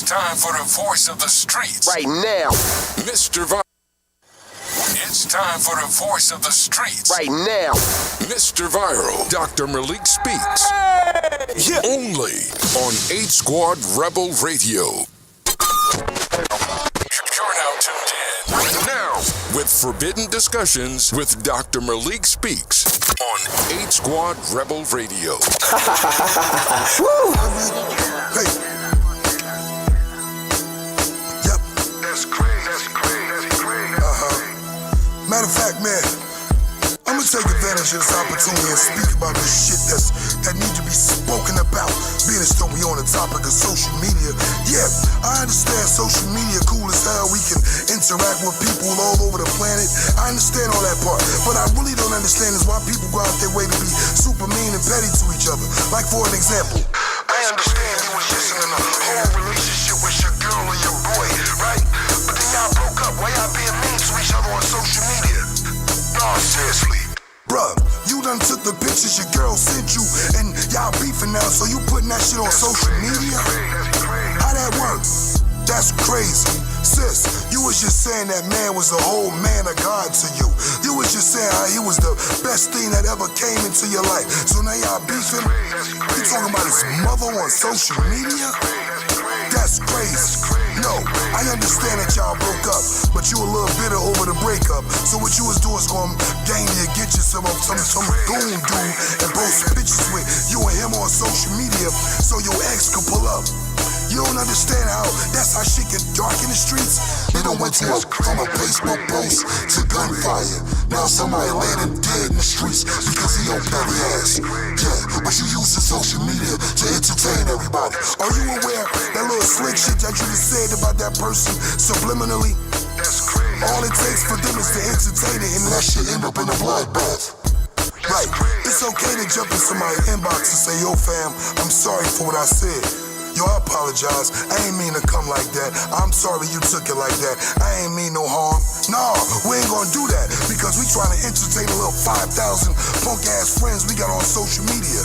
time for the voice of the streets. Right now. Mr. It's time for the voice of the streets. Right now. Mr. Viral, Dr. Malik Speaks. Hey! Yeah. Only on 8 Squad Rebel Radio. You're now tuned in. Now, with Forbidden Discussions with Dr. Malik Speaks on 8 Squad Rebel Radio. Woo! Hey. Yep. That's crazy. That's crazy. That's crazy. Matter of fact, man, I'm gonna take advantage of this opportunity and speak about this shit that need to be spoken about. Being as though we on the topic of social media. Yeah, I understand social media cool as hell. We can interact with people all over the planet. I understand all that part. But I really don't understand is why people go out their way to be super mean and petty to each other. Like for an example, I understand you was just in a whole relationship with your girl or your boy, right? But then y'all broke up. Why y'all being mean to each other on social media? No, seriously. Bruh, you done took the pictures your girl sent you and y'all beefing now, so you putting that shit on social media? How that work? That's crazy. Sis, you was just saying that man was the whole man of God to you. You was just saying how he was the best thing that ever came into your life. So now y'all beefing? You talking about his mother on social media? That's crazy. No, I understand that y'all broke up, but you a little bitter over the breakup. So what you was doing is gonna gain you, get you some goon dude and post pictures with you and him on social media so your ex could pull up. You don't understand how that's how shit get dark in the streets? They done went from a Facebook post to gunfire. Now somebody laid him dead in the streets because he on petty ass. Yeah, but you using social media to entertain everybody. Are you aware that little slick shit that you just said about that person subliminally? That's crazy. All it takes for them is to entertain it and that shit end up in a bloodbath. Right, it's okay to jump in somebody's inbox and say, yo fam, I'm sorry for what I said. Yo, I apologize. I ain't mean to come like that. I'm sorry you took it like that. I ain't mean no harm. No, we ain't gonna do that because we trying to entertain a little 5,000 punk ass friends we got on social media.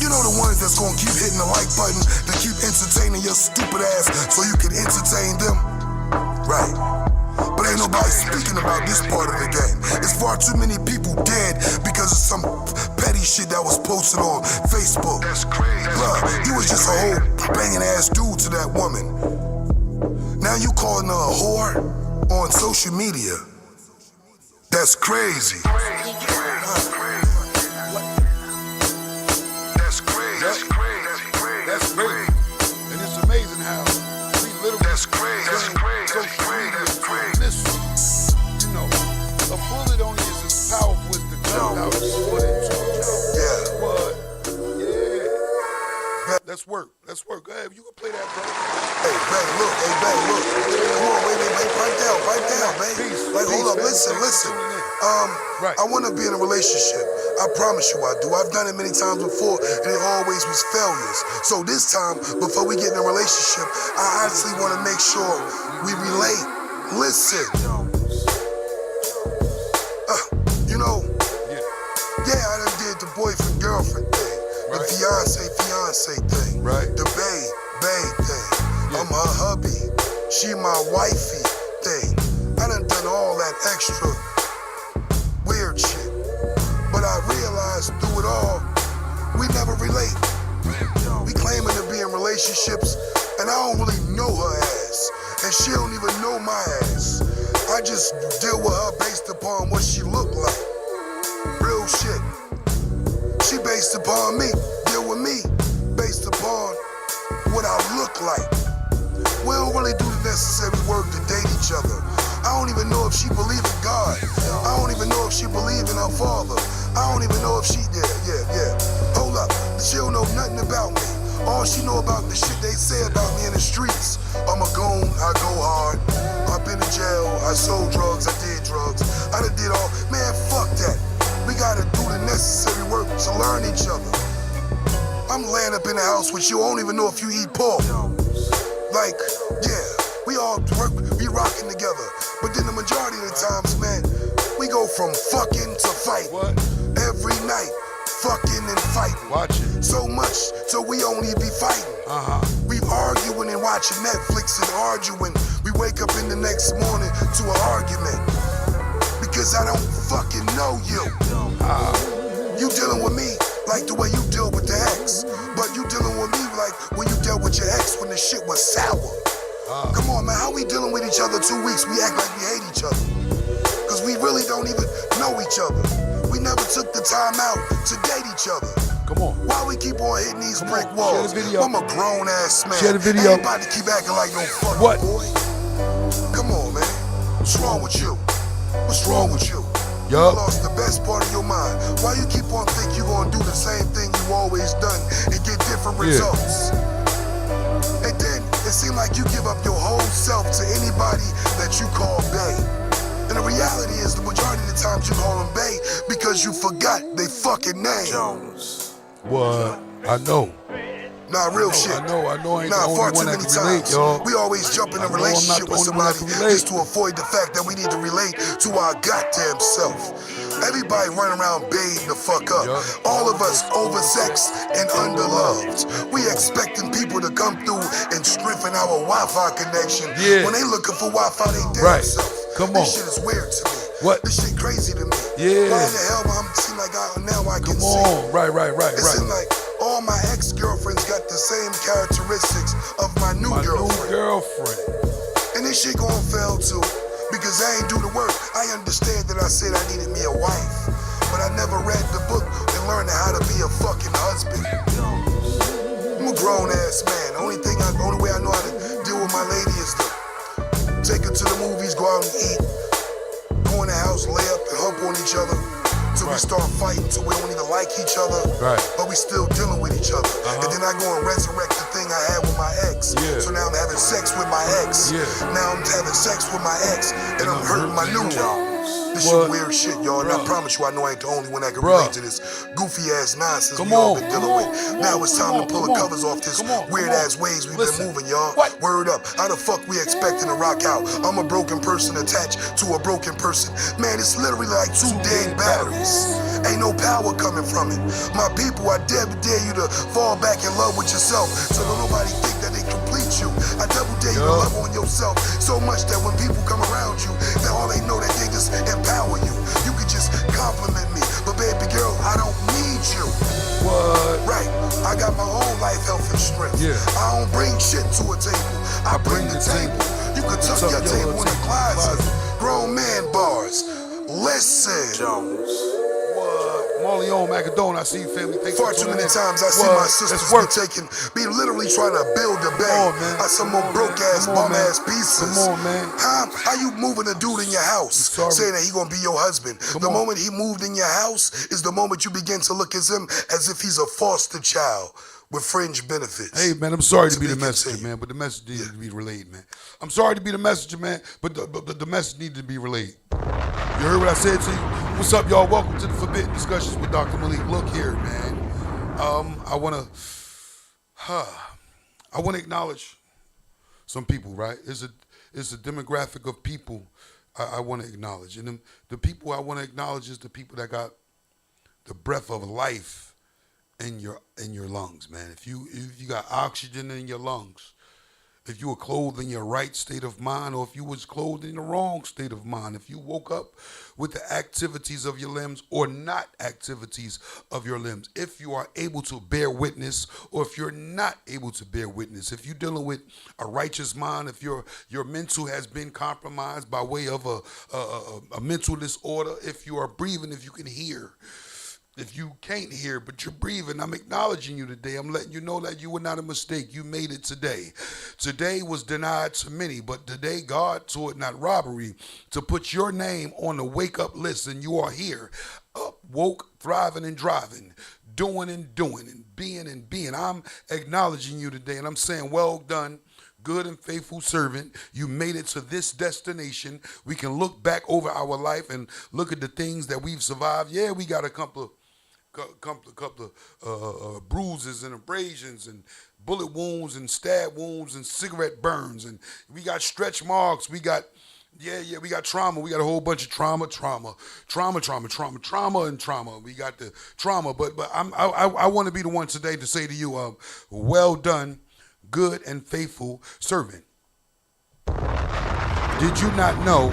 You know the ones that's gonna keep hitting the like button to keep entertaining your stupid ass so you can entertain them? Right. But ain't nobody speaking about this part of the game. It's far too many people dead because of some petty shit that was posted on Facebook. That's crazy. Bruh, you was just a whole banging ass dude to that woman. Now you calling her a whore on social media. That's crazy. That's crazy. That's crazy. That's crazy. That's crazy. And it's amazing how we literally. That's crazy. That's crazy. That's crazy. That's crazy. You know, a bullet only is as powerful as the gun out of yeah. What? Yeah. Let's work. Let's work. Go ahead. You can play that, bro. Hey, babe, look. Hey, babe, look. Come on, wait. Pipe down, babe. Peace. Like, hold up. Listen. Right. I want to be in a relationship. I promise you I do. I've done it many times before, and it always was failures. So this time, before we get in a relationship, I honestly want to make sure we relate. Listen. You know, yeah, I done did the boyfriend-girlfriend thing, right. The fiance thing, right. The babe thing. Yeah. I'm her hubby, she my wifey thing. I done all that extra weird shit. But I realized through it all, we never relate. We claiming to be in relationships, and I don't really know her ass, and she don't even know my ass. I just deal with her based upon what she look like. Real shit. She based upon me, deal with me based upon what I look like. We don't really do the necessary work to date each other. I don't even know if she believe in God. I don't even know if she believe in her father. I don't even know if she, yeah. Hold up, she don't know nothing about me. All she know about the shit they say about me in the streets. I'm a goon, I go hard. I've been in jail, I sold drugs, I did drugs. I done did all, man, fuck that. We gotta do the necessary work to learn each other. I'm laying up in the house with you, I don't even know if you eat pork. Like, yeah, we all work, we rocking together. But then the majority of the times, man, we go from fucking to fight. What? Every night, fucking and fighting. Watch it. So much, so we only be fighting. We arguing and watching Netflix and arguing. We wake up in the next morning to an argument. Because I don't fucking know you. You dealing with me like the way you deal with the ex. But you dealing with me like when you dealt with your ex when the shit was sour. Come on, man, how we dealing with each other 2 weeks? We act like we hate each other. Cause we really don't even know each other. We never took the time out to date each other. Come on. Why we keep on hitting these brick walls? I'm a grown ass man. Share the video. Everybody keep acting like no fucking boy. Come on, man. What's wrong with you? What's wrong with you? You lost the best part of your mind. Why you keep on thinking you gonna do the same thing you always done and get different results? And then it seems like you give up your whole self to anybody that you call bae. And the reality is the majority of the times you call them bae because you forgot they fucking name. Jones. What? I know. Nah, real shit. I know. I ain't Nah, the far only too one many that can relate, times. y'all. We always jump in a relationship with somebody just to avoid the fact that we need to relate to our goddamn self. Everybody running around bathing the fuck up. All of us oversexed and underloved. We expecting people to come through and strengthen our Wi-Fi connection when they looking for Wi-Fi they damn self. Come on. This shit is weird to me. What? This shit crazy to me. Yeah. Why the hell I'm seem like now I can Come see? on. Right. It seems like all my ex-girlfriends got the same characteristics of my new girlfriend. And this shit gon' fail too, because I ain't do the work. I understand that I said I needed me a wife, but I never read the book and learned how to be a fucking husband. I'm a grown-ass man. The only way I know how to deal with my lady is to take her to the movies, go out and eat, go in the house, lay up and hump on each other, till we start fighting, till we don't even like each other, but we still dealing with each other. And then I go and resurrect the thing I had with my ex. So now I'm having sex with my ex. Now I'm having sex with my ex, and I'm hurting my new one. This shit weird shit, y'all, and I promise you I know I ain't the only one that can relate to this goofy ass nonsense we all been dealing with. Now it's time to pull the covers off this weird ass ways we've been moving, y'all. Word up, how the fuck we expecting to rock out? I'm a broken person attached to a broken person. Man, it's literally like two dead batteries. Ain't no power coming from it. My people, I dare you to fall back in love with yourself so that nobody think that they complete you. I double dare you to love on yourself so much that when people come around you, that all they know that they just empower you. You can just compliment me, but baby girl, I don't need you. What? Right, I got my own life, health, and strength. I don't bring shit to a table. I bring the table. You can tuck your table in the closet. Grown man bars. Listen. Jones. Molly on Macadon, I see you, family. Thanks Far too many times I see my sisters be literally trying to build a bag. I some more broke ass, bum ass pieces. Come on, man. How you moving a dude in your house saying that he gonna be your husband? The moment he moved in your house is the moment you begin to look at him as if he's a foster child with fringe benefits. Hey, man, I'm sorry to be the messenger, man, but the message needs to be relayed, man. I'm sorry to be the messenger, man, but the message needs to be relayed. You heard what I said to you? What's up, y'all? Welcome to the Forbidden Discussions with Dr. Malik. Look here, man. I wanna acknowledge some people, right? It's a demographic of people I want to acknowledge, and the people I want to acknowledge is the people that got the breath of life in your lungs, man. If you got oxygen in your lungs, if you were clothed in your right state of mind, or if you was clothed in the wrong state of mind, if you woke up with the activities of your limbs or not activities of your limbs, if you are able to bear witness or if you're not able to bear witness, if you're dealing with a righteous mind, if your mental has been compromised by way of a mental disorder, if you are breathing, if you can hear, if you can't hear, but you're breathing, I'm acknowledging you today. I'm letting you know that you were not a mistake. You made it today. Today was denied to many, but today God saw it not robbery to put your name on the wake-up list, and you are here, up, woke, thriving and driving, doing and being and being. I'm acknowledging you today, and I'm saying, well done, good and faithful servant. You made it to this destination. We can look back over our life and look at the things that we've survived. Yeah, we got a couple of bruises and abrasions and bullet wounds and stab wounds and cigarette burns, and we got stretch marks. We got we got trauma. We got a whole bunch of trauma. We got the trauma. But I want to be the one today to say to you, well done, good and faithful servant. Did you not know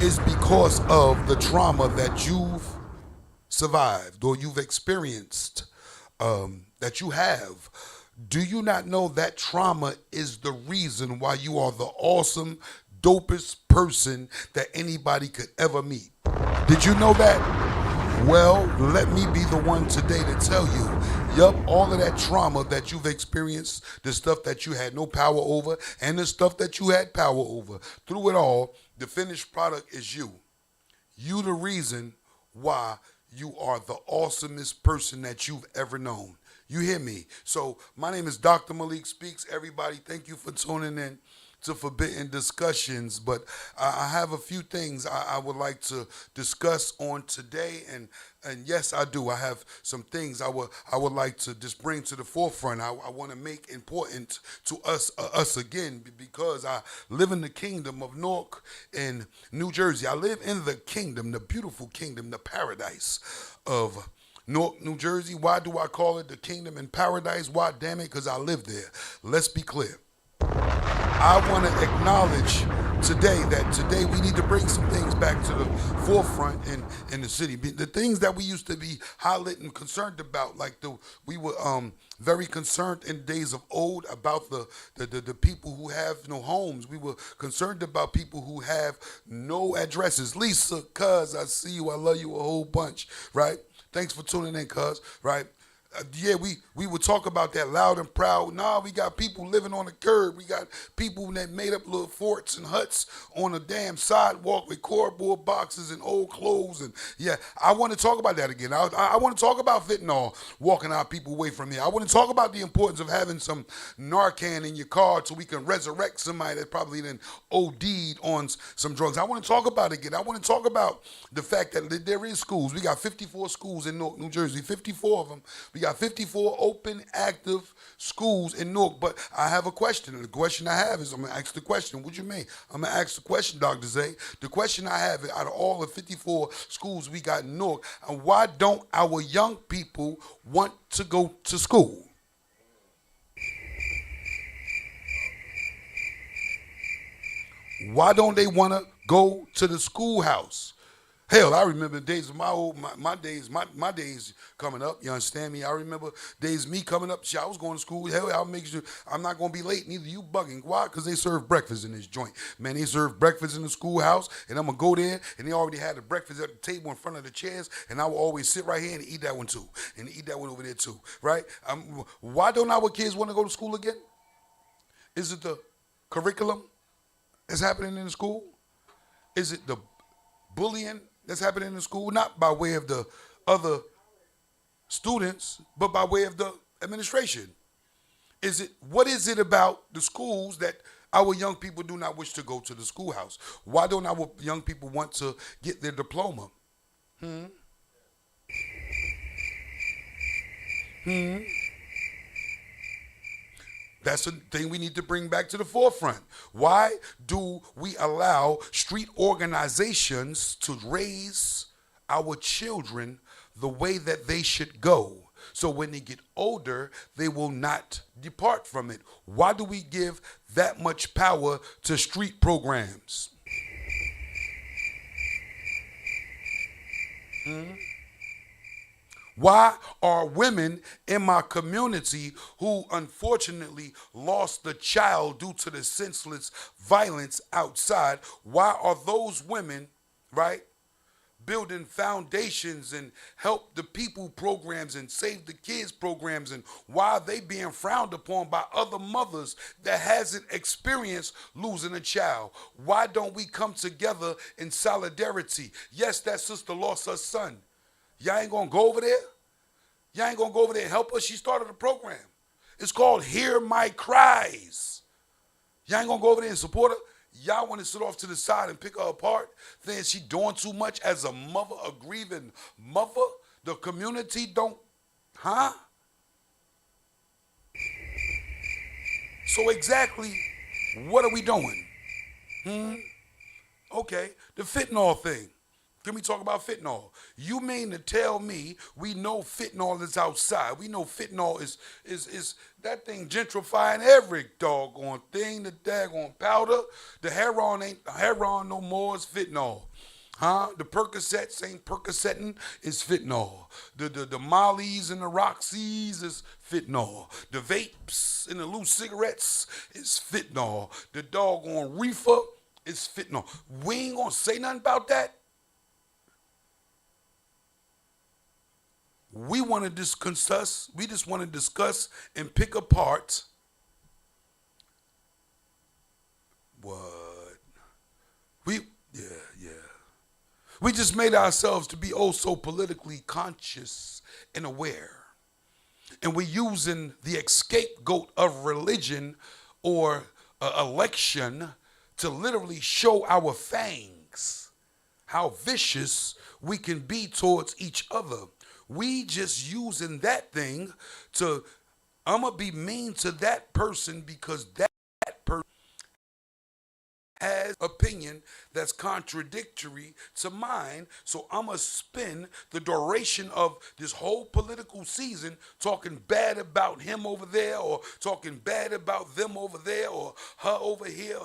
it's because of the trauma that you've survived or you've experienced, that you have? Do you not know that trauma is the reason why you are the awesome, dopest person that anybody could ever meet? Did you know that? Well, let me be the one today to tell you, yup, all of that trauma that you've experienced, the stuff that you had no power over and the stuff that you had power over, through it all, the finished product is you. You the reason why you are the awesomest person that you've ever known. You hear me? So my name is Dr. Malik Speaks. Everybody, thank you for tuning in to Forbidden Discussions. But I have a few things I would like to discuss on today. And yes, I do. I have some things I would like to just bring to the forefront. I want to make important to us again, because I live in the kingdom of Newark in New Jersey. I live in the kingdom, the beautiful kingdom, the paradise of Newark, New Jersey. Why do I call it the kingdom and paradise? Why, damn it? Because I live there. Let's be clear. I want to acknowledge today we need to bring some things back to the forefront in the city. The things that we used to be highlighting and concerned about, like we were very concerned in days of old about the people who have no homes. We were concerned about people who have no addresses. Lisa, cuz, I see you. I love you a whole bunch, right? Thanks for tuning in, cuz, right? Yeah, we would talk about that loud and proud. Nah, we got people living on the curb. We got people that made up little forts and huts on a damn sidewalk with cardboard boxes and old clothes. And yeah, I want to talk about that again. I want to talk about fentanyl walking our people away from here. I want to talk about the importance of having some Narcan in your car so we can resurrect somebody that probably then OD'd on some drugs. I want to talk about it again. I want to talk about the fact that there is schools. We got 54 schools in Newark, New Jersey, 54 of them. We got 54 open, active schools in Newark. But I have a question, and the question I have is, I'm going to ask the question. What you mean? I'm going to ask the question, Dr. Zay. The question I have is, out of all the 54 schools we got in Newark, and why don't our young people want to go to school? Why don't they want to go to the schoolhouse? Hell, I remember days of my days coming up. You understand me? I remember days of me coming up. Shit, I was going to school. Hell, I'll make sure I'm not going to be late. Neither you bugging. Why? Because they serve breakfast in this joint. Man, they serve breakfast in the schoolhouse, and I'm going to go there, and they already had the breakfast at the table in front of the chairs, and I will always sit right here and eat that one too, and eat that one over there too, right? Why don't our kids want to go to school again? Is it the curriculum that's happening in the school? Is it the bullying that's happening in school, not by way of the other students, but by way of the administration? What is it about the schools that our young people do not wish to go to the schoolhouse? Why don't our young people want to get their diploma? That's a thing we need to bring back to the forefront. Why do we allow street organizations to raise our children the way that they should go? So when they get older, they will not depart from it. Why do we give that much power to street programs? Why are women in my community who unfortunately lost a child due to the senseless violence outside, why are those women, right, building foundations and help the people programs and save the kids programs, and why are they being frowned upon by other mothers that hasn't experienced losing a child? Why don't we come together in solidarity? Yes, that sister lost her son. Y'all ain't gonna go over there? Y'all ain't gonna go over there and help her? She started a program. It's called Hear My Cries. Y'all ain't gonna go over there and support her? Y'all want to sit off to the side and pick her apart, saying she doing too much as a mother, a grieving mother? The community don't, huh? So exactly, what are we doing? Okay, the fentanyl thing. Can we talk about fentanyl? You mean to tell me we know fentanyl is outside? We know fentanyl is that thing gentrifying every doggone thing. The daggone powder, the heroin ain't heroin no more. It's fentanyl. Huh? The Percocets ain't Percocetting, it's fentanyl. The Mollies and the Roxys is fentanyl. The vapes and the loose cigarettes is fentanyl. The doggone reefer is fentanyl. We ain't gonna say nothing about that. We want to discuss. We just want to discuss and pick apart what yeah. We just made ourselves to be oh so politically conscious and aware, and we're using the scapegoat of religion or election to literally show our fangs, how vicious we can be towards each other. We just using that thing to, I'm going to be mean to that person because that person has opinion that's contradictory to mine. So I'm going to spend the duration of this whole political season talking bad about him over there or talking bad about them over there or her over here.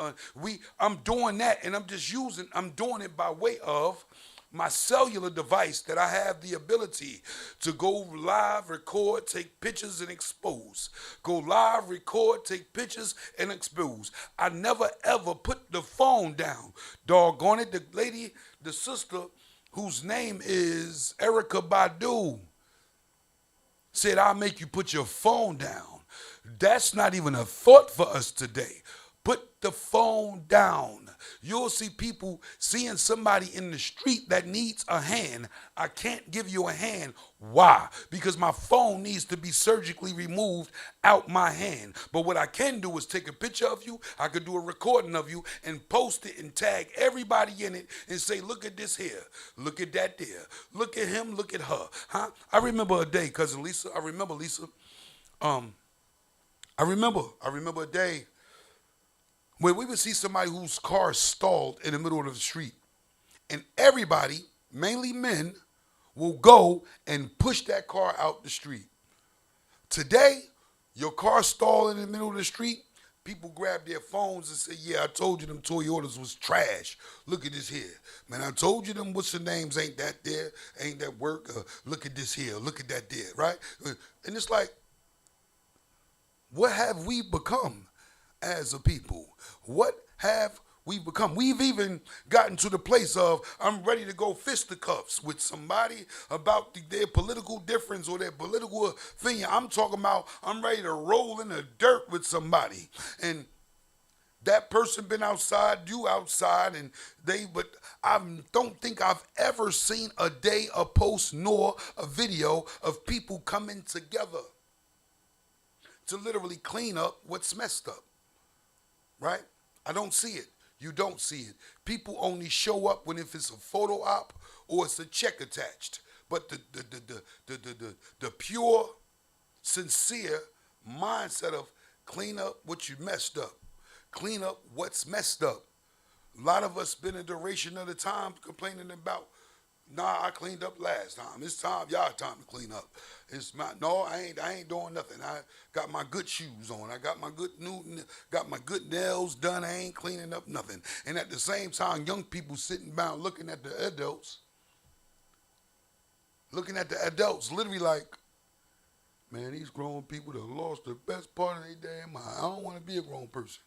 I'm doing that, and I'm doing it by way of my cellular device that I have the ability to go live, record, take pictures, and expose. Go live, record, take pictures, and expose. I never ever put the phone down. Doggone it, the lady, the sister, whose name is Erica Badu, said, I'll make you put your phone down. That's not even a thought for us today. Put the phone down. You'll see people seeing somebody in the street that needs a hand. I can't give you a hand. Why? Because my phone needs to be surgically removed out my hand. But what I can do is take a picture of you. I could do a recording of you and post it and tag everybody in it and say, look at this here. Look at that there. Look at him. Look at her. Huh? I remember a day, Cousin Lisa. I remember Lisa. I remember a day where we would see somebody whose car stalled in the middle of the street. And everybody, mainly men, will go and push that car out the street. Today, your car stalled in the middle of the street, people grab their phones and say, yeah, I told you them Toyotas was trash. Look at this here. Man, I told you them what's the names ain't that there, ain't that work. Look at this here, look at that there, right? And it's like, what have we become as a people? What have we become? We've even gotten to the place of I'm ready to go fisticuffs with somebody about their political difference or their political opinion. I'm talking about I'm ready to roll in the dirt with somebody. And that person been outside, you outside, but I don't think I've ever seen a day, a post, nor a video of people coming together to literally clean up what's messed up. Right? I don't see it. You don't see it. People only show up when if it's a photo op or it's a check attached. But the pure, sincere mindset of clean up what you messed up. Clean up what's messed up. A lot of us been a duration of the time complaining about, nah, I cleaned up last time. It's time, y'all time to clean up. I ain't doing nothing. I got my good shoes on. I got my good nails done. I ain't cleaning up nothing. And at the same time, young people sitting down looking at the adults, literally like, man, these grown people that lost the best part of their damn mind. I don't want to be a grown person.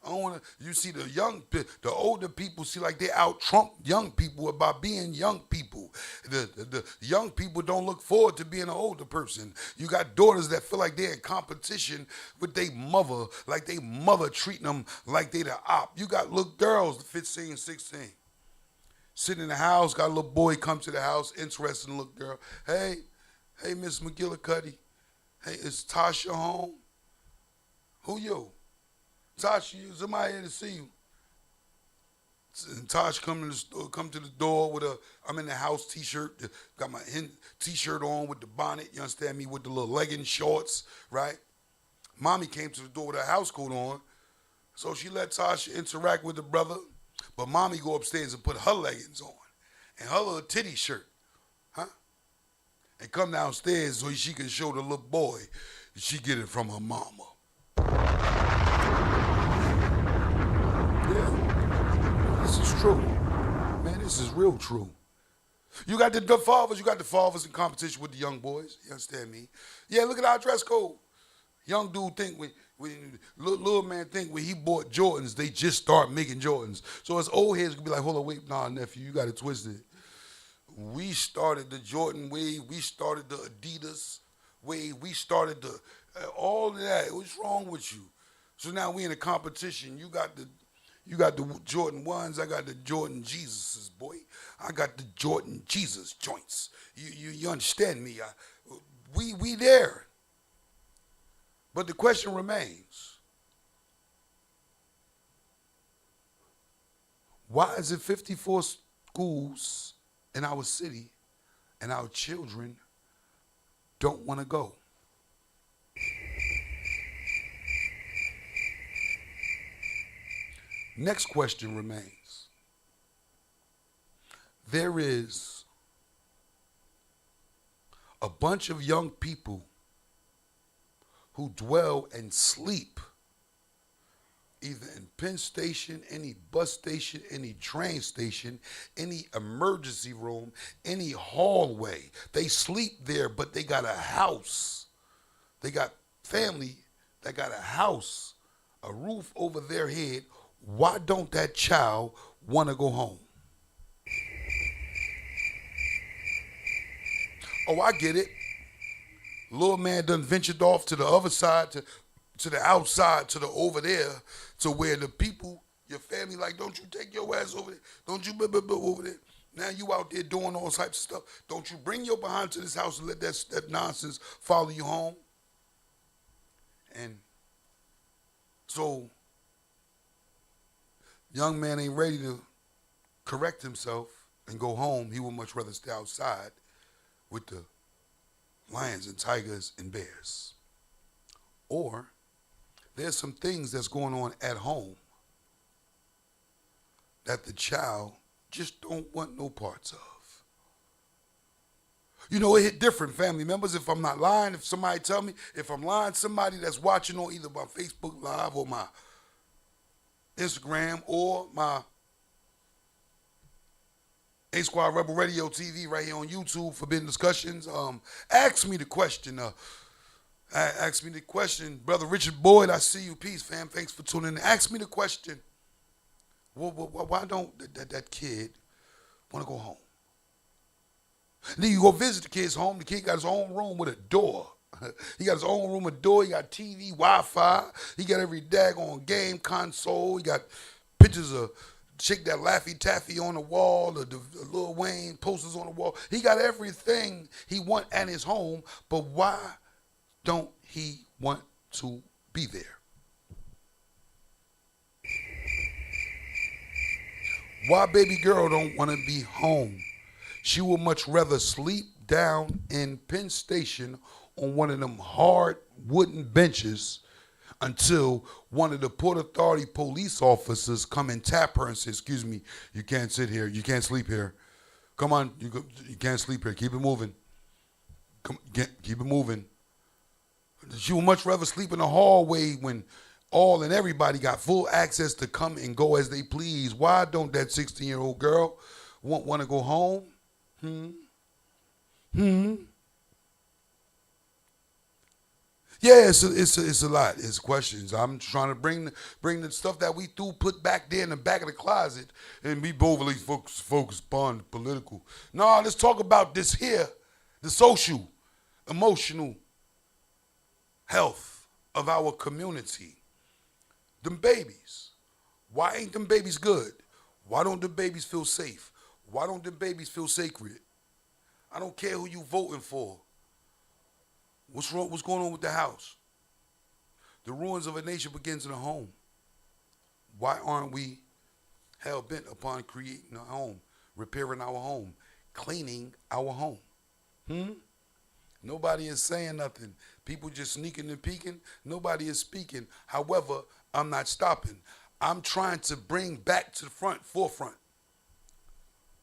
I don't want to. You see the older people see like they out trump young people about being young people. The young people don't look forward to being an older person. You got daughters that feel like they're in competition with their mother, like they mother treating them like they the op. You got little girls, 15, 16, sitting in the house. Got a little boy come to the house, interesting little girl. Hey, Miss McGillicuddy. Hey, is Tasha home? Who you? Tasha, somebody here to see you. And Tosh come to the door with a I'm in the house t-shirt. Got my t-shirt on with the bonnet, you understand me, with the little legging shorts, right? Mommy came to the door with her house coat on. So she let Tasha interact with the brother, but mommy go upstairs and put her leggings on. and her little titty shirt, huh? And come downstairs so she can show the little boy that she get it from her mama. Yeah, this is true. Man, this is real true. You got the fathers in competition with the young boys. You understand me? Yeah, look at our dress code. Young dude think when little man think when he bought Jordans, they just start making Jordans. So his old heads could be like, hold on, wait, nah, nephew, you got it twisted. We started the Jordan wave. We started the Adidas wave. We started the all of that. What's wrong with you? So now we in a competition. You got the Jordan 1s. I got the Jordan Jesuses, boy. I got the Jordan Jesus joints. You understand me? We there. But the question remains, why is it 54 schools in our city and our children don't want to go? Next question remains. There is a bunch of young people who dwell and sleep either in Penn Station, any bus station, any train station, any emergency room, any hallway. They sleep there, but they got a house. They got family that got a house, a roof over their head. Why don't that child want to go home? Oh, I get it. Little man done ventured off to the other side, to the outside, to the over there, to where the people, your family, like, don't you take your ass over there? Don't you over there? Now you out there doing all types of stuff. Don't you bring your behind to this house and let that nonsense follow you home? And so, young man ain't ready to correct himself and go home. He would much rather stay outside with the lions and tigers and bears. Or there's some things that's going on at home that the child just don't want no parts of. You know, it hit different, family members. If I'm not lying, if somebody tell me, if I'm lying, somebody that's watching on either my Facebook Live or my Instagram or my A Squad Rebel Radio TV right here on YouTube, Forbidden Discussions. Ask me the question. Ask me the question. Brother Richard Boyd, I see you. Peace, fam. Thanks for tuning in. Ask me the question. Why don't that kid want to go home? And then you go visit the kid's home. The kid got his own room with a door. He got his own room, a door. He got TV, Wi-Fi. He got every daggone game console. He got pictures of Chick That Laffy Taffy on the wall, the Lil Wayne posters on the wall. He got everything he want at his home, but why don't he want to be there? Why baby girl don't want to be home? She would much rather sleep down in Penn Station on one of them hard wooden benches until one of the Port Authority police officers come and tap her and say, excuse me, you can't sit here. You can't sleep here. Come on, you can't sleep here. Keep it moving. Keep it moving. She would much rather sleep in the hallway when all and everybody got full access to come and go as they please. Why don't that 16-year-old girl want to go home? Yeah, it's a lot. It's questions. I'm trying to bring the stuff that we put back there in the back of the closet and be overly focused upon the political. No, let's talk about this here, the social, emotional health of our community. Them babies. Why ain't them babies good? Why don't the babies feel safe? Why don't the babies feel sacred? I don't care who you voting for. What's wrong? What's going on with the house? The ruins of a nation begins in a home. Why aren't we hell-bent upon creating a home, repairing our home, cleaning our home? Nobody is saying nothing. People just sneaking and peeking. Nobody is speaking. However, I'm not stopping. I'm trying to bring back to the forefront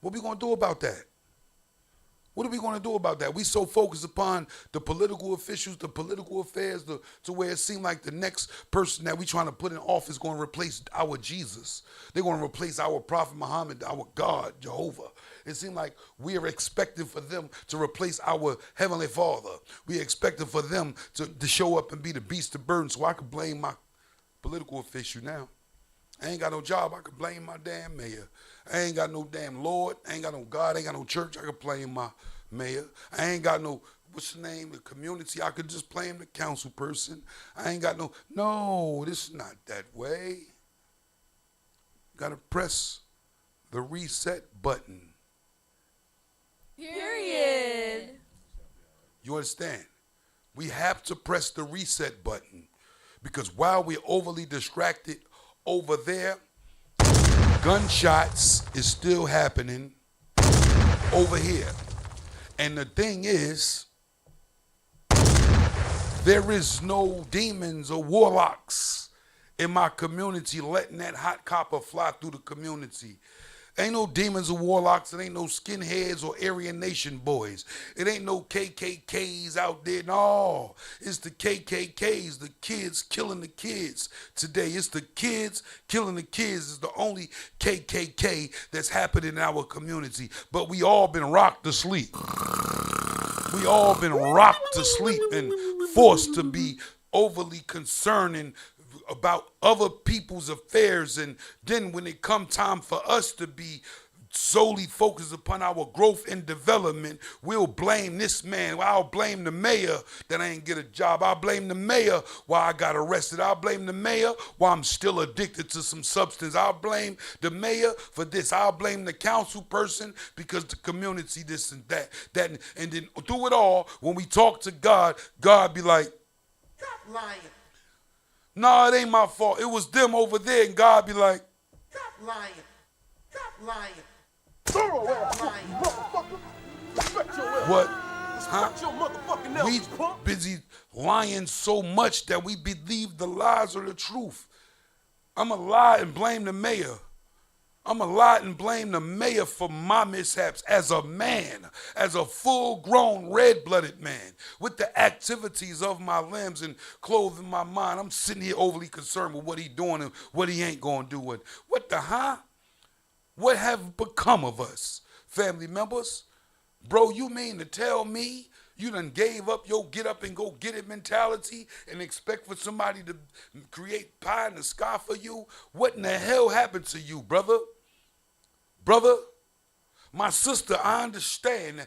What we going to do about that? What are we going to do about that? We so focused upon the political officials, the political affairs, to where it seemed like the next person that we trying to put in office is going to replace our Jesus. They're going to replace our Prophet Muhammad, our God, Jehovah. It seemed like we are expecting for them to replace our Heavenly Father. We are expecting for them to show up and be the beast of burden, so I could blame my political official now. I ain't got no job. I could blame my damn mayor. I ain't got no damn Lord. I ain't got no God. I ain't got no church. I could blame my mayor. I ain't got no, what's the name, the community. I could just blame the council person. I ain't got no, this is not that way. You got to press the reset button. Period. You understand? We have to press the reset button because while we're overly distracted over there, gunshots is still happening over here. And the thing is, there is no demons or warlocks in my community letting that hot copper fly through the community. Ain't no demons or warlocks. It ain't no skinheads or Aryan Nation boys. It ain't no KKKs out there. No, it's the KKKs, the kids killing the kids today. It's the kids killing the kids. It's the only KKK that's happening in our community. But we all been rocked to sleep. We all been rocked to sleep and forced to be overly concerning about other people's affairs, and then when it come time for us to be solely focused upon our growth and development, we'll blame this man. I'll blame the mayor that I ain't get a job. I'll blame the mayor why I got arrested. I'll blame the mayor why I'm still addicted to some substance. I'll blame the mayor for this. I'll blame the council person because the community this and that. And then through it all, when we talk to God, God be like, Stop lying. nah, it ain't my fault. It was them over there. And God be like, Stop lying. Stop lying. Thorough ass motherfucker. Respect your ass. what? Respect your motherfucking We elders, punk. busy lying so much that we believe the lies are the truth. I'm going to lie and blame the mayor. I'm going to lie and blame the mayor for my mishaps as a man, as a full-grown, red-blooded man, with the activities of my limbs and clothing my mind. I'm sitting here overly concerned with what he doing and what he ain't going to do. With what the huh? What have become of us, family members? Bro, you mean to tell me you done gave up your get up and go get it mentality and expect for somebody to create pie in the sky for you? What in the hell happened to you, brother? Brother, my sister, I understand.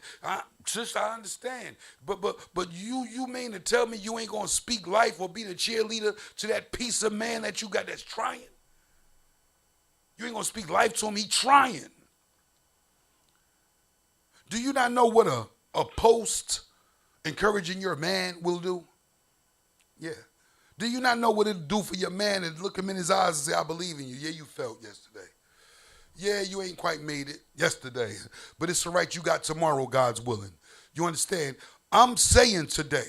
Sister, I understand. But you mean to tell me you ain't gonna speak life or be the cheerleader to that piece of man that you got that's trying? You ain't gonna speak life to him, he trying. Do you not know what a post encouraging your man will do? Yeah. Do you not know what it'll do for your man and look him in his eyes and say, I believe in you? Yeah, you felt yesterday. Yeah, you ain't quite made it yesterday, but it's all right. You got tomorrow, God's willing. You understand? I'm saying today,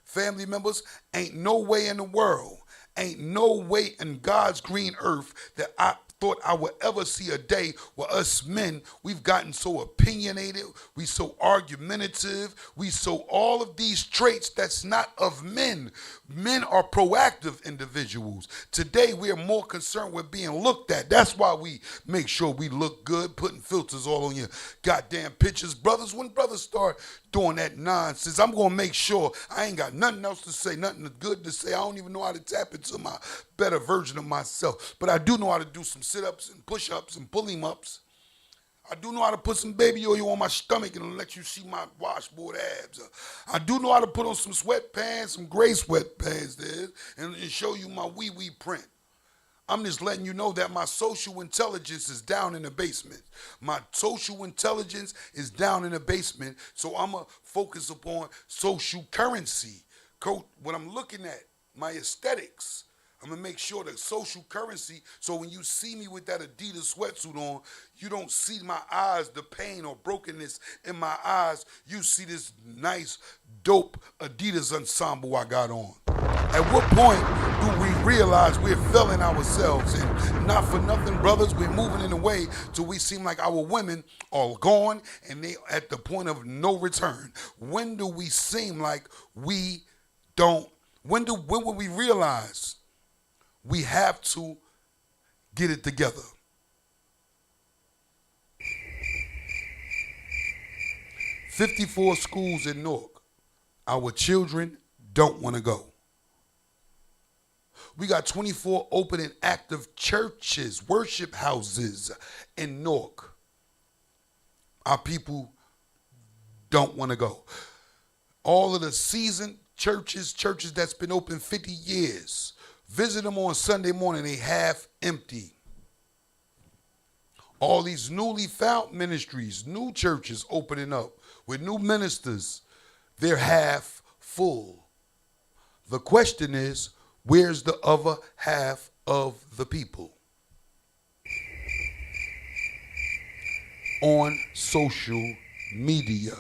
family members, ain't no way in the world, ain't no way in God's green earth that I thought I would ever see a day where us men, we've gotten so opinionated, we so argumentative, we so all of these traits that's not of men. Men are proactive individuals. Today we are more concerned with being looked at. That's why we make sure we look good, putting filters all on your goddamn pictures. Brothers, when brothers start doing that nonsense, I'm going to make sure I ain't got nothing else to say, nothing good to say. I don't even know how to tap into my better version of myself. But I do know how to do some sit-ups and push-ups and pull-em-ups. I do know how to put some baby oil on my stomach and let you see my washboard abs. I do know how to put on some sweatpants, some gray sweatpants there, and show you my wee-wee print. I'm just letting you know that my social intelligence is down in the basement. My social intelligence is down in the basement, so I'm going to focus upon social currency. What I'm looking at, my aesthetics, I'm going to make sure that social currency, so when you see me with that Adidas sweatsuit on, you don't see my eyes, the pain or brokenness in my eyes. You see this nice, dope Adidas ensemble I got on. At what point do we realize we're failing ourselves? And not for nothing, brothers, we're moving in a way till we seem like our women are gone and they at the point of no return. When do we seem like we don't? When will we realize we have to get it together? "54 schools in Newark. Our children don't want to go. We got 24 open and active churches, worship houses in Newark. Our people don't want to go. All of the seasoned churches that's been open 50 years, visit them on Sunday morning, they half empty. All these newly found ministries, new churches opening up with new ministers, they're half full. The question is, where's the other half of the people? On social media.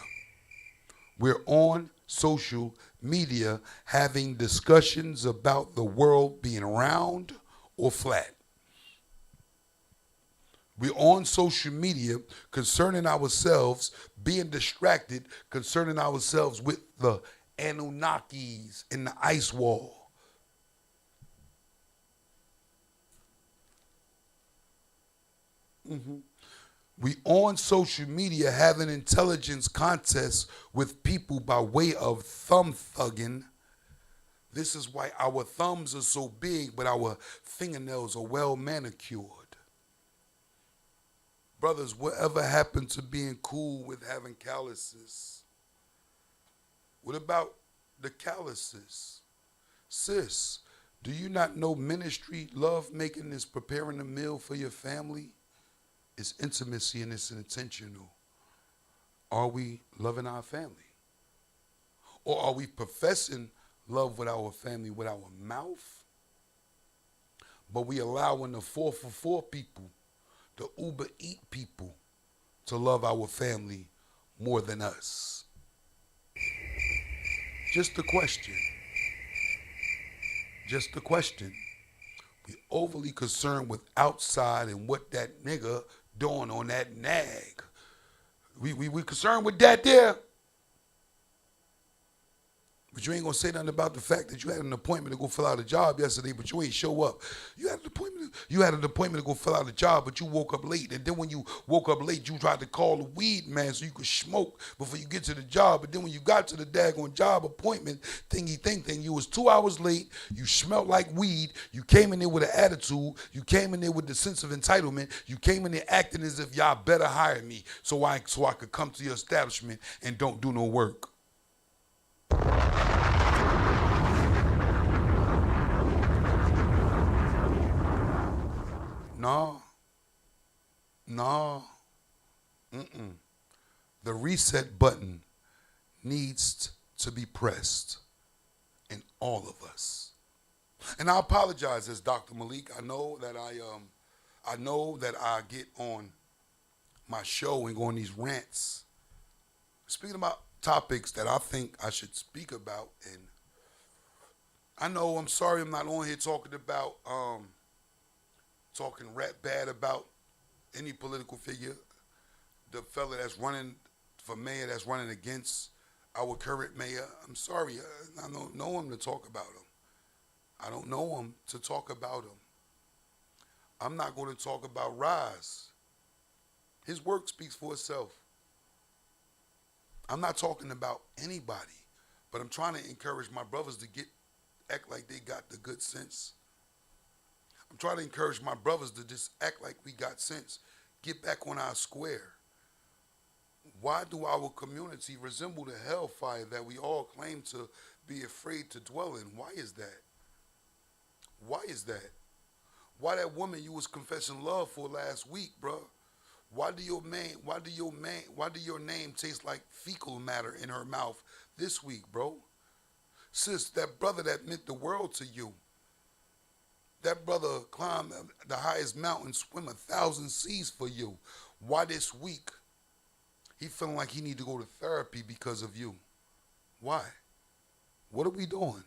We're on social media having discussions about the world being round or flat. We're on social media concerning ourselves, being distracted, concerning ourselves with the Anunnakis in the ice wall. We on social media having intelligence contests with people by way of thumb thugging. This is why our thumbs are so big, but our fingernails are well manicured. Brothers, whatever happened to being cool with having calluses? What about the calluses? Sis, do you not know ministry, love making is preparing a meal for your family? It's intimacy and it's intentional. Are we loving our family? Or are we professing love with our family with our mouth? But we allowing the 4 for 4 people, the Uber Eat people, to love our family more than us? Just a question. Just a question. We overly concerned with outside and what that nigga doing on that nag. We concerned with that there. But you ain't gonna say nothing about the fact that you had an appointment to go fill out a job yesterday, but you ain't show up. You had an appointment to go fill out a job, but you woke up late. And then when you woke up late, you tried to call the weed man so you could smoke before you get to the job. But then when you got to the daggone job appointment, thing, you was 2 hours late. You smelled like weed. You came in there with an attitude. You came in there with the sense of entitlement. You came in there acting as if y'all better hire me so I could come to your establishment and don't do no work. No. The reset button needs to be pressed in all of us. And I apologize as Dr. Malik. I know that I get on my show and go on these rants, speaking about topics that I think I should speak about. And I know, I'm sorry I'm not on here talking rap bad about any political figure. The fella that's running for mayor, that's running against our current mayor, I'm sorry, I don't know him to talk about him. I don't know him to talk about him. I'm not going to talk about Rise. His work speaks for itself. I'm not talking about anybody, but I'm trying to encourage my brothers to act like they got the good sense. I'm trying to encourage my brothers to just act like we got sense. Get back on our square. Why do our community resemble the hellfire that we all claim to be afraid to dwell in? Why is that? Why is that? Why that woman you was confessing love for last week, bro? Why do your name taste like fecal matter in her mouth this week, bro? Sis, that brother that meant the world to you, that brother climbed the highest mountain, swim 1,000 seas for you. Why this week he feeling like he need to go to therapy because of you? Why? What are we doing?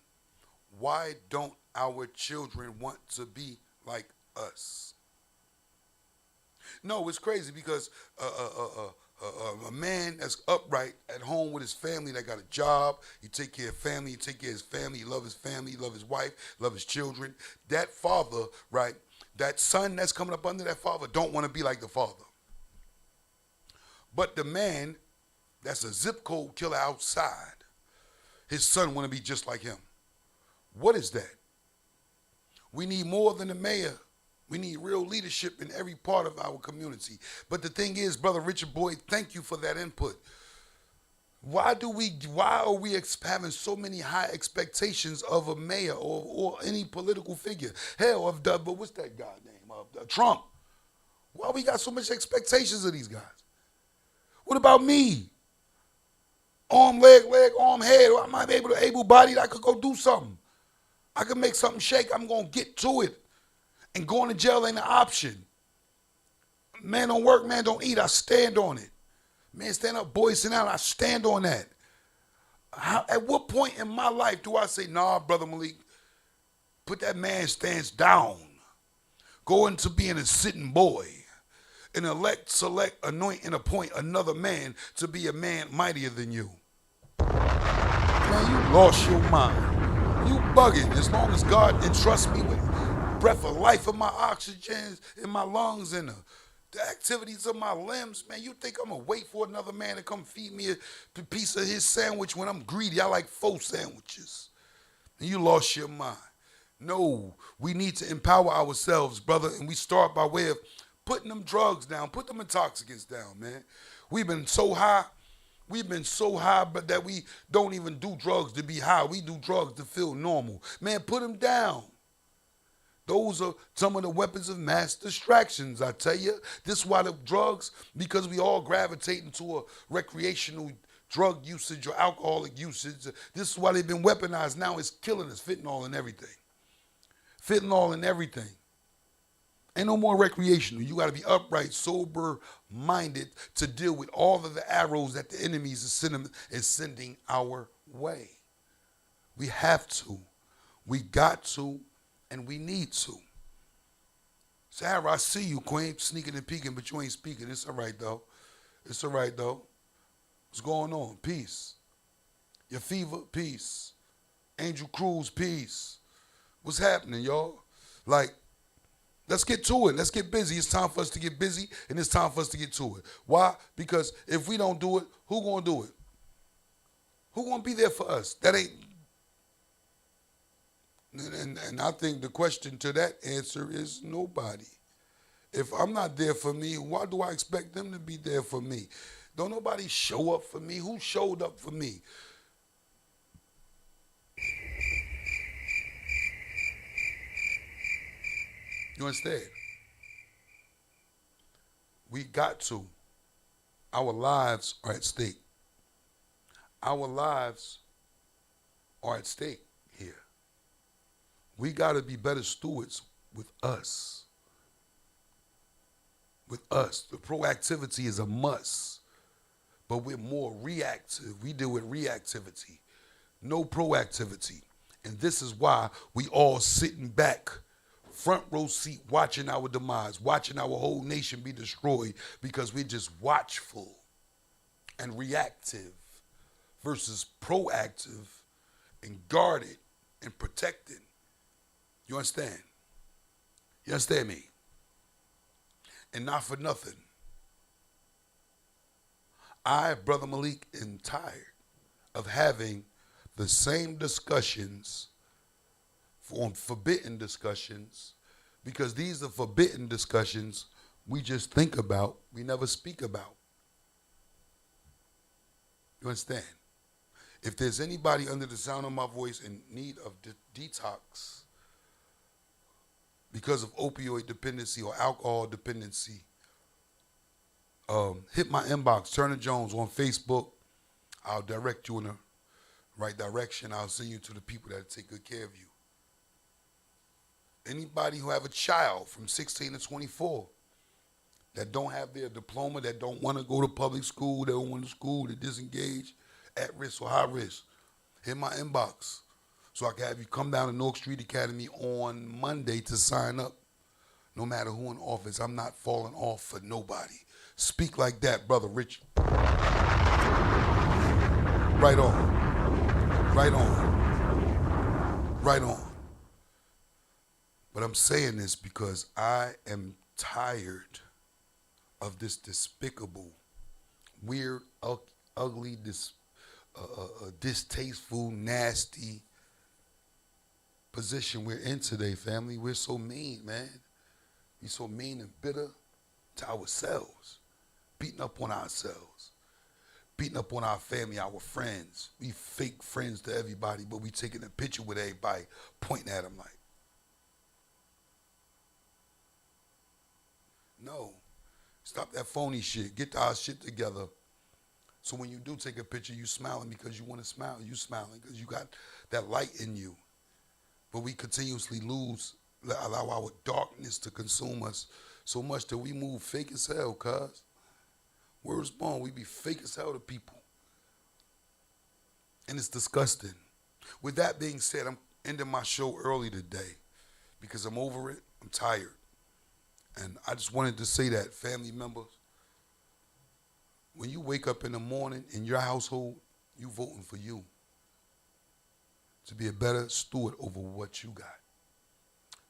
Why don't our children want to be like us? No, it's crazy because a man that's upright at home with his family, that got a job, he take care of family, he take care of his family, he love his family, he love his wife, love his children. That father, right, that son that's coming up under that father don't want to be like the father. But the man that's a zip code killer outside, his son want to be just like him. What is that? We need more than the mayor. We need real leadership in every part of our community. But the thing is, Brother Richard Boyd, thank you for that input. Why are we having so many high expectations of a mayor or any political figure? Hell, but what's that guy's name? Trump. Why we got so much expectations of these guys? What about me? Arm, leg, arm, head. Am I able-bodied? I could go do something. I could make something shake. I'm going to get to it. And going to jail ain't an option. Man don't work, man don't eat. I stand on it. Man, stand up, boy, sit down. I stand on that. At what point in my life do I say, nah, Brother Malik, put that man stance down. Go into being a sitting boy. And elect, select, anoint, and appoint another man to be a man mightier than you. Man, you lost your mind. You bugging. As long as God entrusts me with breath of life in my oxygen in my lungs and the activities of my limbs, man, you think I'm going to wait for another man to come feed me a piece of his sandwich when I'm greedy? I like 4 sandwiches. And you lost your mind. No, we need to empower ourselves, brother, and we start by way of putting them drugs down, put them intoxicants down, man. We've been so high, but that we don't even do drugs to be high. We do drugs to feel normal. Man, put them down. Those are some of the weapons of mass distractions, I tell you. This is why the drugs, because we all gravitate into a recreational drug usage or alcoholic usage. This is why they've been weaponized. Now it's killing us, fentanyl and everything. Fentanyl and everything. Ain't no more recreational. You got to be upright, sober-minded to deal with all of the arrows that the enemies is sending our way. We have to. We got to. And we need to. Sarah, I see you, Queen, sneaking and peeking, but you ain't speaking. It's all right, though. It's all right, though. What's going on? Peace. Your fever? Peace. Angel Cruz? Peace. What's happening, y'all? Like, let's get to it. Let's get busy. It's time for us to get busy, and it's time for us to get to it. Why? Because if we don't do it, who gonna do it? Who gonna be there for us? That ain't... And I think the question to that answer is nobody. If I'm not there for me, why do I expect them to be there for me? Don't nobody show up for me. Who showed up for me? You understand? We got to. Our lives are at stake. Our lives are at stake here. We got to be better stewards with us. With us. The proactivity is a must. But we're more reactive. We deal with reactivity. No proactivity. And this is why we all sitting back, front row seat, watching our demise, watching our whole nation be destroyed because we're just watchful and reactive versus proactive and guarded and protected. You understand? You understand me? And not for nothing. I, Brother Malik, am tired of having the same discussions on forbidden discussions, because these are forbidden discussions we just think about, we never speak about. You understand? If there's anybody under the sound of my voice in need of detox because of opioid dependency or alcohol dependency, hit my inbox, Turner Jones on Facebook. I'll direct you in the right direction. I'll send you to the people that take good care of you. Anybody who have a child from 16 to 24 that don't have their diploma, that don't want to go to public school, that don't want to school, that disengage, at risk or high risk, hit my inbox So I can have you come down to North Street Academy on Monday to sign up. No matter who in office, I'm not falling off for nobody. Speak like that, Brother Rich. Right on. Right on. Right on. But I'm saying this because I am tired of this despicable, weird, ugly, distasteful, nasty position we're in today, family. We're so mean, man. We're so mean and bitter to ourselves, beating up on ourselves, beating up on our family, our friends. We fake friends to everybody, but we taking a picture with everybody, pointing at them like, no. Stop that phony shit. Get our shit together. So when you do take a picture, you smiling because you want to smile. You smiling because you got that light in you. But we continuously allow our darkness to consume us so much that we move fake as hell, cuz. Words born, we be fake as hell to people. And it's disgusting. With that being said, I'm ending my show early today because I'm over it. I'm tired. And I just wanted to say that, family members, when you wake up in the morning in your household, you voting for you to be a better steward over what you got.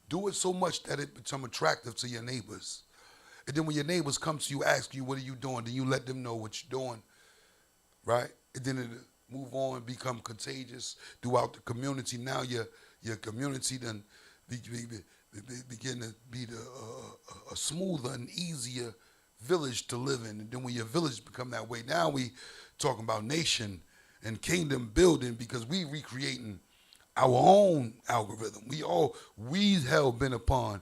Do it so much that it become attractive to your neighbors. And then when your neighbors come to you, ask you, what are you doing? Then you let them know what you're doing, right? And then it move on, become contagious throughout the community. Now your community then begin to be a smoother and easier village to live in. And then when your village become that way, now we talking about nation and kingdom building because we recreating our own algorithm. We have been upon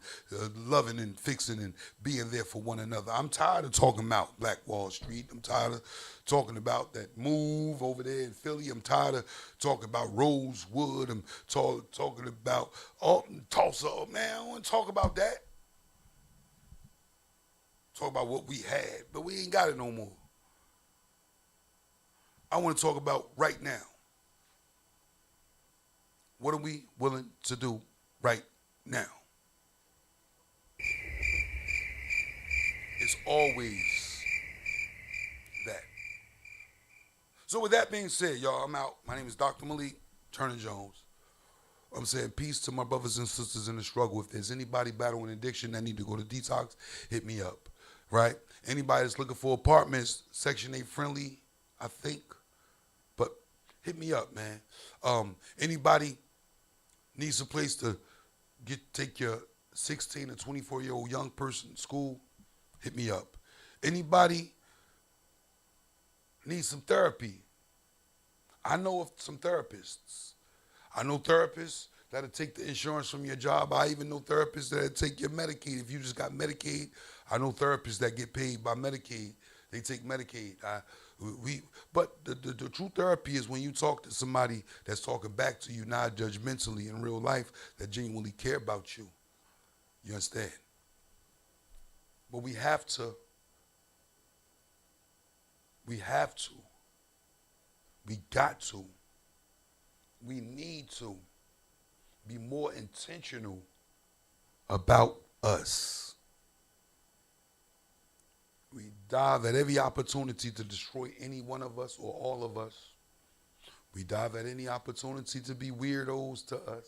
loving and fixing and being there for one another. I'm tired of talking about Black Wall Street. I'm tired of talking about that move over there in Philly. I'm tired of talking about Rosewood. I'm talking about Tulsa. Man, I don't want to talk about that. Talk about what we had, but we ain't got it no more. I want to talk about right now. What are we willing to do right now? It's always that. So with that being said, y'all, I'm out. My name is Dr. Malik Turner Jones. I'm saying peace to my brothers and sisters in the struggle. If there's anybody battling addiction that need to go to detox, hit me up, right? Anybody that's looking for apartments, Section 8 friendly, I think, but hit me up, man. Anybody needs a place to take your 16 or 24-year-old young person to school, hit me up. Anybody needs some therapy, I know of some therapists. I know therapists that'll take the insurance from your job. I even know therapists that'll take your Medicaid. If you just got Medicaid, I know therapists that get paid by Medicaid. They take Medicaid. But the true therapy is when you talk to somebody that's talking back to you non-judgmentally in real life that genuinely care about you. You understand? But we got to, we need to be more intentional about us. We dive at every opportunity to destroy any one of us or all of us. We dive at any opportunity to be weirdos to us.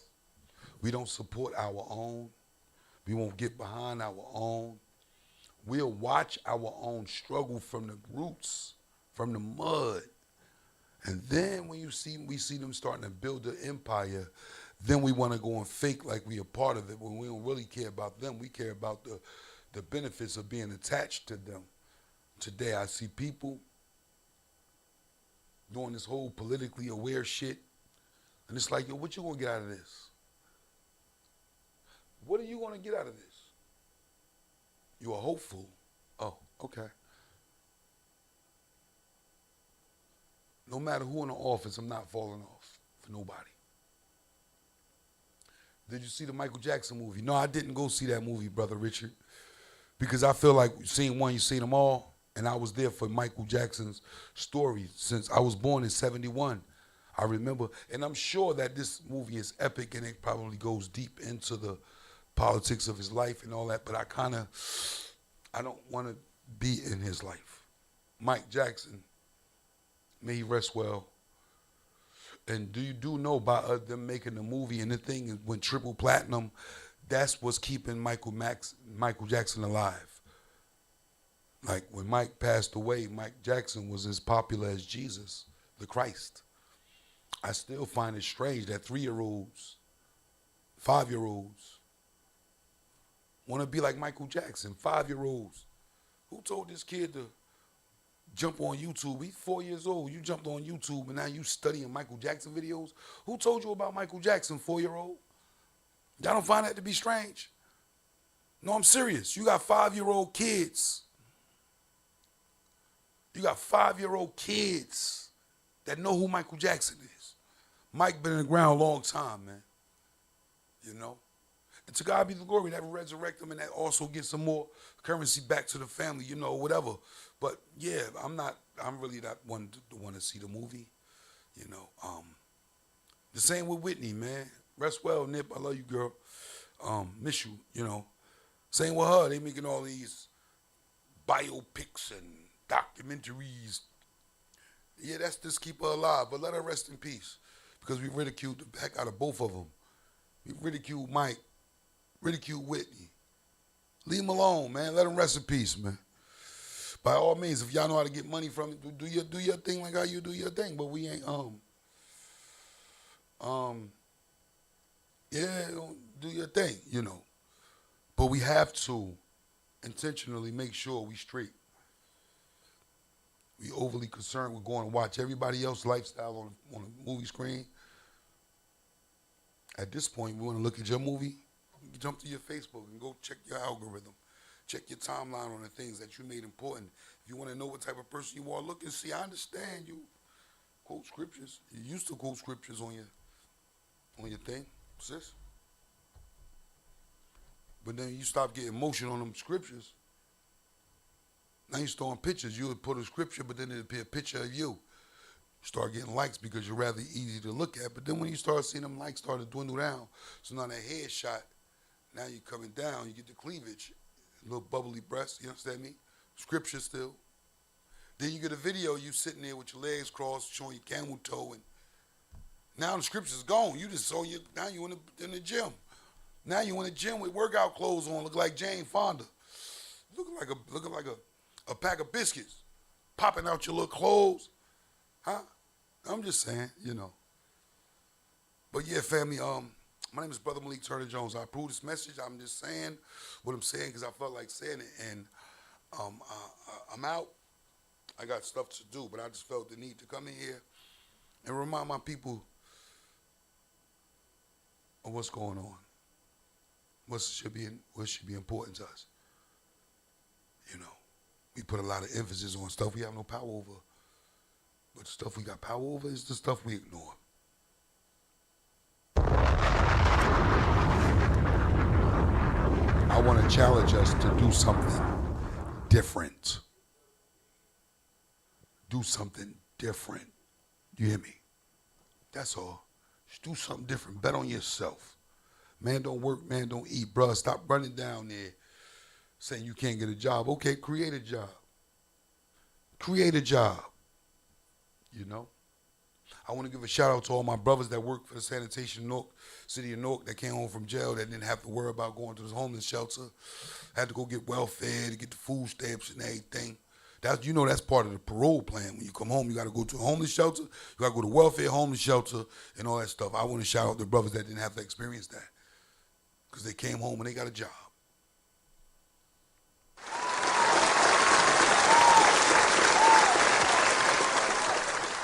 We don't support our own. We won't get behind our own. We'll watch our own struggle from the roots, from the mud. And then when we see them starting to build an empire, then we want to go and fake like we a part of it when we don't really care about them. We care about the benefits of being attached to them. Today I see people doing this whole politically aware shit. And it's like, yo, what you gonna get out of this? What are you gonna get out of this? You are hopeful. Oh, okay. No matter who in the office, I'm not falling off for nobody. Did you see the Michael Jackson movie? No, I didn't go see that movie, Brother Richard, because I feel like seeing one, you've seen them all, and I was there for Michael Jackson's story since I was born in 71. I remember, and I'm sure that this movie is epic and it probably goes deep into the politics of his life and all that, but I don't want to be in his life. Mike Jackson, may he rest well. And you do know by them making the movie, and the thing went triple platinum, that's what's keeping Michael Jackson alive. Like when Mike passed away, Mike Jackson was as popular as Jesus, the Christ. I still find it strange that 3-year-olds, 5-year-olds want to be like Michael Jackson. 5-year-olds. Who told this kid to jump on YouTube? He's 4 years old. You jumped on YouTube and now you studying Michael Jackson videos? Who told you about Michael Jackson, 4-year-old? Y'all don't find that to be strange? No, I'm serious. You got 5-year-old kids. You got 5-year-old kids that know who Michael Jackson is. Mike been in the ground a long time, man. You know? And to God be the glory, that resurrect him and that also get some more currency back to the family, you know, whatever. But yeah, I'm really not one to want to see the movie, you know. The same with Whitney, man. Rest well, Nip. I love you, girl. Miss you, you know. Same with her. They making all these biopics and documentaries. Yeah, that's just keep her alive, but let her rest in peace. Because we ridiculed the heck out of both of them. We ridiculed Mike, ridiculed Whitney. Leave him alone, man. Let him rest in peace, man. By all means, if y'all know how to get money from it, do your thing like how you do your thing. But we ain't do your thing, you know. But we have to intentionally make sure we straight. We overly concerned with going to watch everybody else's lifestyle on a movie screen. At this point, we want to look at your movie. You jump to your Facebook and go check your algorithm. Check your timeline on the things that you made important. If you want to know what type of person you are, look and see. I understand you quote scriptures. You used to quote scriptures on your thing, sis. But then you stop getting motion on them scriptures. Now you're throwing pictures. You would put a scripture, but then it'd be a picture of you. Start getting likes because you're rather easy to look at. But then when you start seeing them likes start to dwindle down, so now that headshot, now you're coming down, you get the cleavage, a little bubbly breast, you understand me? Scripture still. Then you get a video, you sitting there with your legs crossed, showing your camel toe, and now the scripture's gone. You just saw now you in the gym. Now you in the gym with workout clothes on, look like Jane Fonda. Looking like a pack of biscuits, popping out your little clothes. Huh? I'm just saying, you know. But yeah, family, my name is Brother Malik Turner Jones. I approve this message. I'm just saying what I'm saying because I felt like saying it. And I'm out. I got stuff to do, but I just felt the need to come in here and remind my people of what's going on. What should be important to us. You know, we put a lot of emphasis on stuff we have no power over. But the stuff we got power over is the stuff we ignore. I want to challenge us to do something different. Do something different. You hear me? That's all. Just do something different. Bet on yourself. Man don't work, man don't eat. Bruh, stop running down there saying you can't get a job. Okay, create a job. Create a job. You know? I want to give a shout out to all my brothers that work for the sanitation Newark, city of Newark, that came home from jail, that didn't have to worry about going to the homeless shelter. Had to go get welfare, to get the food stamps and everything. That's part of the parole plan. When you come home, you got to go to a homeless shelter. You got to go to welfare, homeless shelter, and all that stuff. I want to shout out the brothers that didn't have to experience that because they came home and they got a job.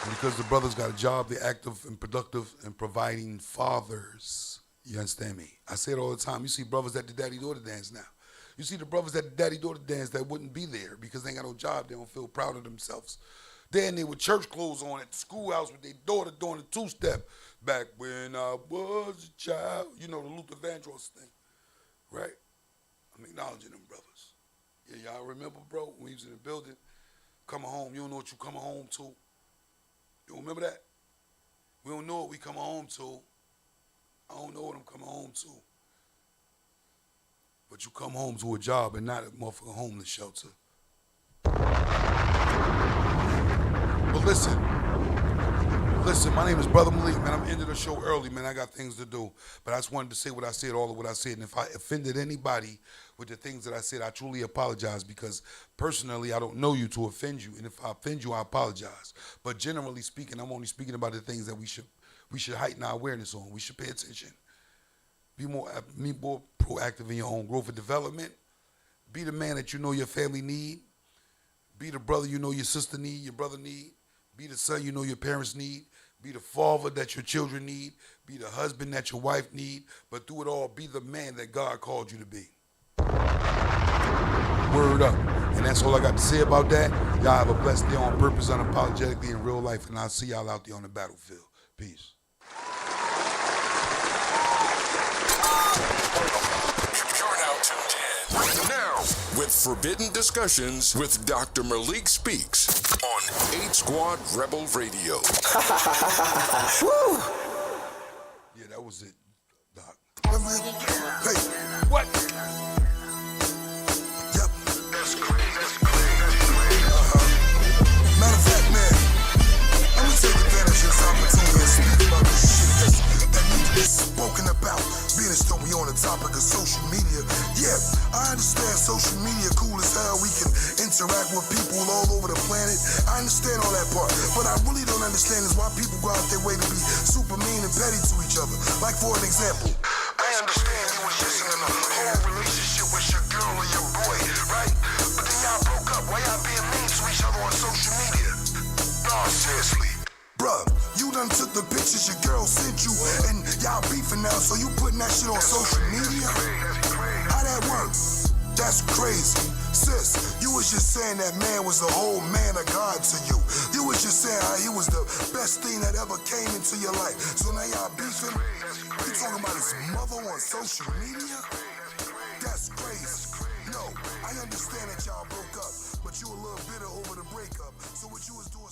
And because the brothers got a job, they're active and productive and providing fathers. You understand me? I say it all the time. You see brothers at the daddy-daughter dance now. You see the brothers at the daddy-daughter dance that wouldn't be there because they ain't got no job. They don't feel proud of themselves. They're in there with church clothes on at the schoolhouse with their daughter doing the two-step. Back when I was a child. You know, the Luther Vandross thing, right? I'm acknowledging them brothers. Yeah, y'all remember, bro, when he was in the building, coming home, you don't know what you coming home to. You remember that? We don't know what we coming home to. I don't know what I'm coming home to. But you come home to a job and not a motherfucking homeless shelter. But listen, my name is Brother Malik, man. I'm ending the show early, man. I got things to do. But I just wanted to say what I said, all of what I said. And if I offended anybody with the things that I said, I truly apologize because personally, I don't know you to offend you. And if I offend you, I apologize. But generally speaking, I'm only speaking about the things that we should heighten our awareness on. We should pay attention. Be more proactive in your own growth and development. Be the man that you know your family need. Be the brother you know your sister need, your brother need. Be the son you know your parents need. Be the father that your children need. Be the husband that your wife need. But through it all, be the man that God called you to be. Word up. And that's all I got to say about that. Y'all have a blessed day on purpose, unapologetically in real life. And I'll see y'all out there on the battlefield. Peace. You're now tuned in. Now, with Forbidden Discussions with Dr. Malik Speaks on 8 Squad Rebel Radio. Yeah, that was it, Doc. Hey, What? yep. That's crazy. Matter of fact, man, I'm gonna take advantage of this opportunity and speak about this shit that needs to be spoken about. Being as though we on the topic of social media. Yeah, I understand social media cool as hell. We can interact with people all over the planet. I understand all that part. But I really don't understand is why people go out their way to be super mean and petty to each other. Like for an example, I understand you was just in a whole relationship with your girl or your boy, right? But then y'all broke up. Why y'all being mean to each other on social media? No, seriously. Bruh, you done took the pictures your girl sent you and y'all beefing now, so you putting that shit on social media? How that work? That's crazy. Sis, you was just saying that man was the whole man of God to you. You was just saying how he was the best thing that ever came into your life. So now y'all beefing? You talking about his mother on social media? That's crazy. No, I understand that y'all broke up, but you a little bitter over the breakup. So what you was doing